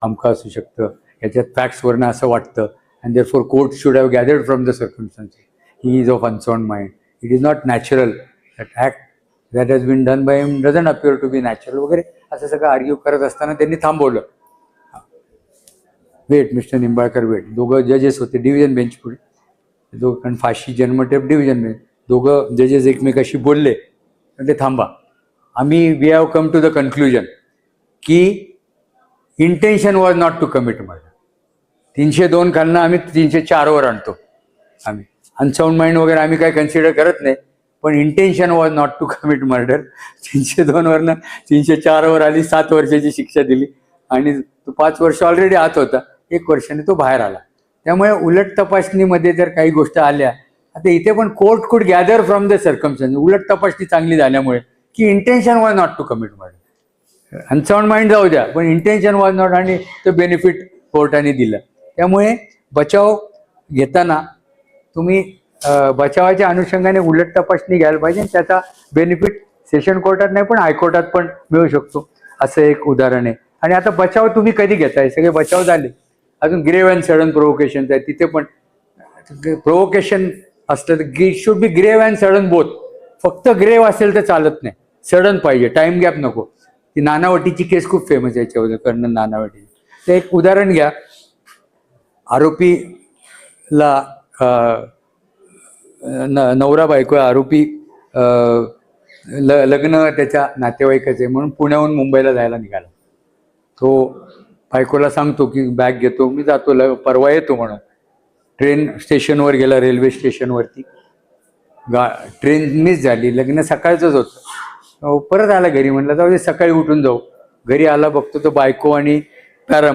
अमकं असू शकतं, याच्यात फॅक्ट्सवरनं असं वाटतं, and therefore court should have gathered from the circumstances. He is of unsound mind. It is not natural. That act that has been done by him doesn't appear to be natural वगैरे असं सगळं argue करत असताना त्यांनी थांबवलं. Wait, mister Nimbalkar wait. दोघं जजेस होते डिव्हिजन बेंच पुढे. दोघं, कारण फाशी जन्मठेप डिव्हिजन बेंच. दोघं जजेस एकमेकाशी बोलले. ते थांबा, आम्ही we have come to the conclusion की intention was not to commit murder. 302 खालनं आम्ही 304 आणतो. आम्ही अनसाउंड माइंड वगैरे आम्ही काय कन्सिडर करत नाही, पण intention was not to commit murder. 302 वरनं 304 आली, 7 वर्षाची शिक्षा दिली आणि तो 5 वर्ष ऑलरेडी आत होता, 1 वर्षाने तो बाहेर आला. त्यामुळे उलट तपासणीमध्ये जर काही गोष्टी आल्या, आता इथे पण कोर्ट कुड गॅदर फ्रॉम द सर्कमस्टन्स, उलट तपासणी चांगली झाल्यामुळे, की intention was not to commit murder. Unsound mind जाऊ द्या, पण इंटेन्शन वॉज नॉट, आणि तो बेनिफिट कोर्टाने दिलं. त्यामुळे बचाव घेताना तुम्ही बचावाच्या अनुषंगाने उलट तपासणी घ्यायला पाहिजे. त्याचा बेनिफिट सेशन कोर्टात नाही पण हायकोर्टात पण मिळू शकतो, असं एक उदाहरण आहे. आणि आता बचाव तुम्ही कधी घेताय? सगळे बचाव झाले. अजून ग्रेव्ह अँड सडन प्रोव्होकेशन आहे, तिथे पण प्रोव्होकेशन असलं तर it should be grave and sudden both. फक्त ग्रेव्ह असेल तर चालत नाही, सडन पाहिजे, टाइम गॅप नको. ती नानावटीची केस खूप फेमस आहे याच्यावर, कर्नल नानावटी. ते एक उदाहरण घ्या. आरोपीला नवरा बायको, आरोपी लग्न त्याच्या नातेवाईकाचे म्हणून पुण्याहून मुंबईला जायला निघाला. तो बायकोला सांगतो की बॅग घेतो, मी जातो, परवा येतो म्हणून. ट्रेन स्टेशनवर गेला, रेल्वे स्टेशनवरती. ट्रेन मिस झाली, लग्न सकाळचंच होतं. परत आला घरी, म्हणलं जाऊ दे सकाळी उठून जाऊ. घरी आला, बघतो तो बायको आणि पॅरा